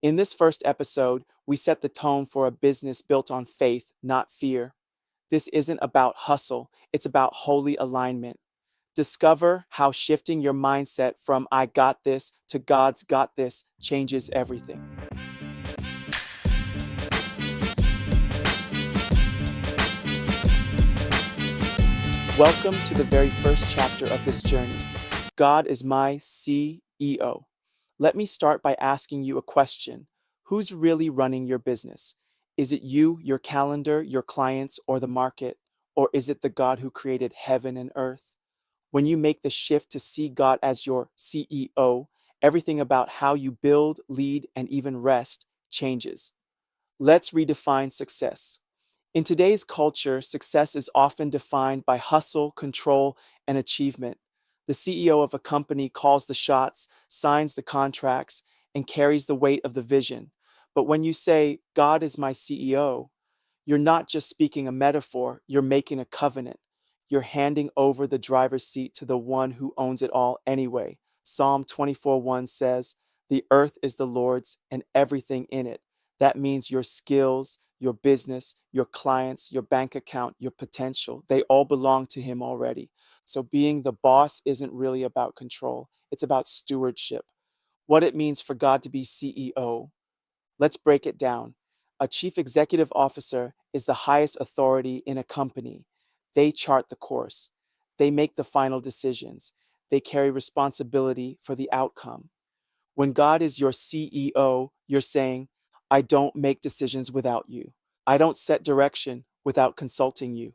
In this first episode, we set the tone for a business built on faith, not fear. This isn't about hustle, it's about holy alignment. Discover how shifting your mindset from I got this to God's got this changes everything. Welcome to the very first chapter of this journey. God is my CEO. Let me start by asking you a question. Who's really running your business? Is it you, your calendar, your clients, or the market? Or is it the God who created heaven and earth? When you make the shift to see God as your CEO, everything about how you build, lead, and even rest changes. Let's redefine success. In today's culture, success is often defined by hustle, control, and achievement. The CEO of a company calls the shots, signs the contracts, and carries the weight of the vision. But when you say, God is my CEO, you're not just speaking a metaphor, you're making a covenant. You're handing over the driver's seat to the one who owns it all anyway. Psalm 24:1 says, the earth is the Lord's and everything in it. That means your skills, your business, your clients, your bank account, your potential, they all belong to Him already. So being the boss isn't really about control, it's about stewardship. What it means for God to be CEO. Let's break it down. A chief executive officer is the highest authority in a company. They chart the course, they make the final decisions, they carry responsibility for the outcome. When God is your CEO, you're saying, I don't make decisions without you. I don't set direction without consulting you.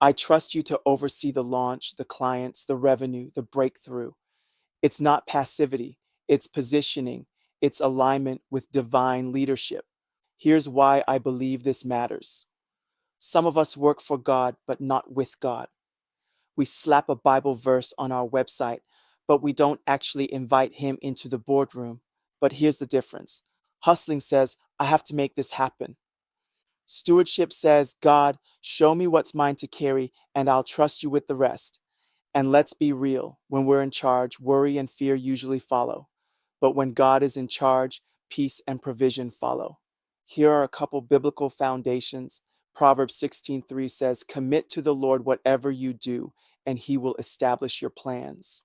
I trust you to oversee the launch, the clients, the revenue, the breakthrough. It's not passivity, it's positioning, it's alignment with divine leadership. Here's why I believe this matters. Some of us work for God, but not with God. We slap a Bible verse on our website, but we don't actually invite Him into the boardroom. But here's the difference. Hustling says, I have to make this happen. Stewardship says, God, show me what's mine to carry, and I'll trust you with the rest. And let's be real, when we're in charge, worry and fear usually follow. But when God is in charge, peace and provision follow. Here are a couple biblical foundations. Proverbs 16:3 says, commit to the Lord whatever you do, and He will establish your plans.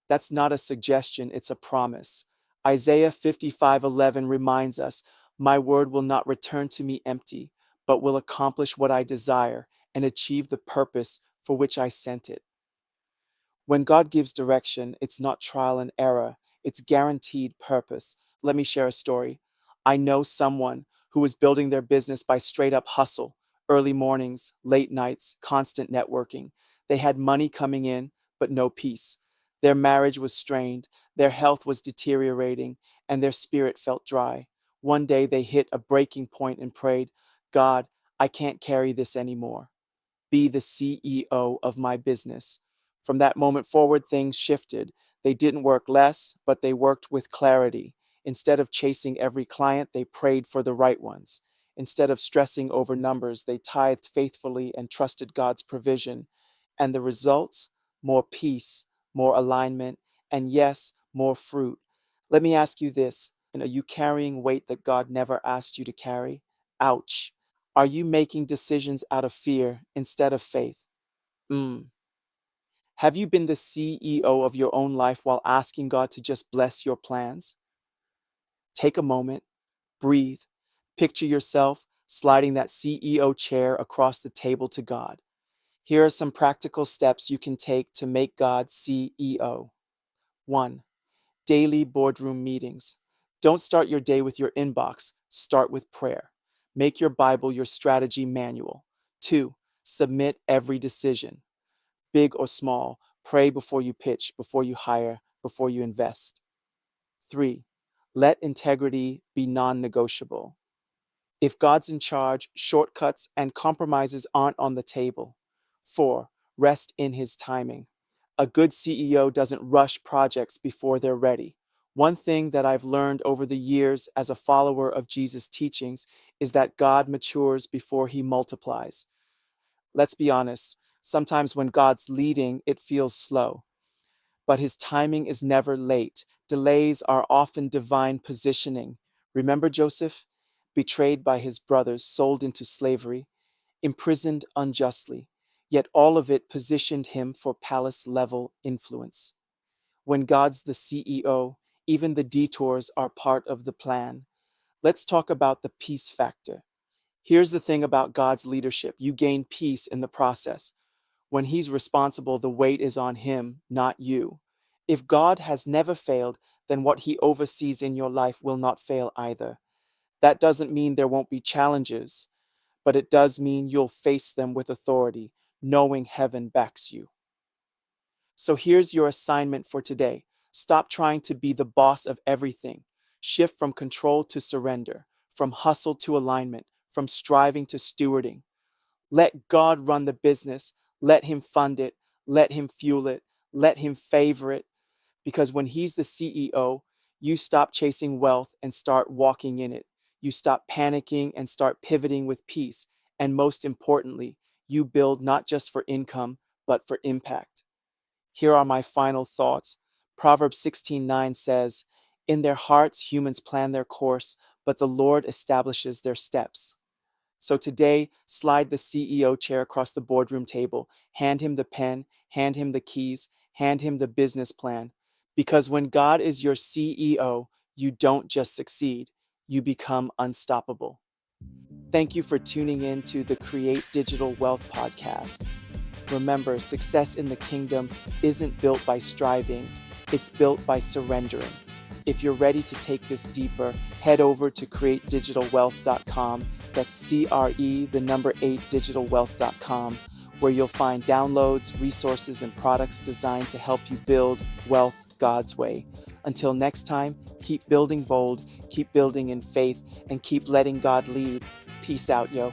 That's not a suggestion, it's a promise. Isaiah 55:11 reminds us, my word will not return to me empty, but will accomplish what I desire and achieve the purpose for which I sent it. When God gives direction, it's not trial and error, it's guaranteed purpose. Let me share a story. I know someone who was building their business by straight up hustle, early mornings, late nights, constant networking. They had money coming in, but no peace. Their marriage was strained, their health was deteriorating, and their spirit felt dry. One day they hit a breaking point and prayed, God, I can't carry this anymore. Be the CEO of my business. From that moment forward, things shifted. They didn't work less, but they worked with clarity. Instead of chasing every client, they prayed for the right ones. Instead of stressing over numbers, they tithed faithfully and trusted God's provision. And the results? More peace, more alignment, and yes, more fruit. Let me ask you this. Are you carrying weight that God never asked you to carry? Ouch. Are you making decisions out of fear instead of faith? Mm. Have you been the CEO of your own life while asking God to just bless your plans? Take a moment, breathe, picture yourself sliding that CEO chair across the table to God. Here are some practical steps you can take to make God CEO. 1. Daily boardroom meetings. Don't start your day with your inbox, start with prayer. Make your Bible your strategy manual. 2. Submit every decision, big or small. Pray before you pitch, before you hire, before you invest. 3. Let integrity be non negotiable. If God's in charge, shortcuts and compromises aren't on the table. 4. Rest in His timing. A good CEO doesn't rush projects before they're ready. One thing that I've learned over the years as a follower of Jesus' teachings is that God matures before He multiplies. Let's be honest, sometimes when God's leading, it feels slow, but His timing is never late Delays are often divine positioning. Remember Joseph? Betrayed by his brothers, sold into slavery, imprisoned unjustly, yet all of it positioned him for palace level influence. When God's the CEO, even the detours are part of the plan. Let's talk about the peace factor. Here's the thing about God's leadership: you gain peace in the process. When He's responsible, the weight is on Him, not you. If God has never failed, then what He oversees in your life will not fail either. That doesn't mean there won't be challenges, but it does mean you'll face them with authority, knowing heaven backs you. So here's your assignment for today: stop trying to be the boss of everything. Shift from control to surrender, from hustle to alignment, from striving to stewarding. Let God run the business. Let Him fund it. Let Him fuel it. Let Him favor it. Because when He's the CEO, you stop chasing wealth and start walking in it. You stop panicking and start pivoting with peace. And most importantly, you build not just for income, but for impact. Here are my final thoughts. Proverbs 16:9 says, "In their hearts humans plan their course, but the Lord establishes their steps." So today, slide the CEO chair across the boardroom table, hand him the pen, hand him the keys, hand him the business plan. Because when God is your CEO, you don't just succeed, you become unstoppable. Thank you for tuning in to the Create Digital Wealth podcast. Remember, success in the kingdom isn't built by striving, it's built by surrendering. If you're ready to take this deeper, head over to createdigitalwealth.com. That's CRE8digitalwealth.com, where you'll find downloads, resources, and products designed to help you build wealth God's way. Until next time, keep building bold, keep building in faith, and keep letting God lead. Peace out, yo.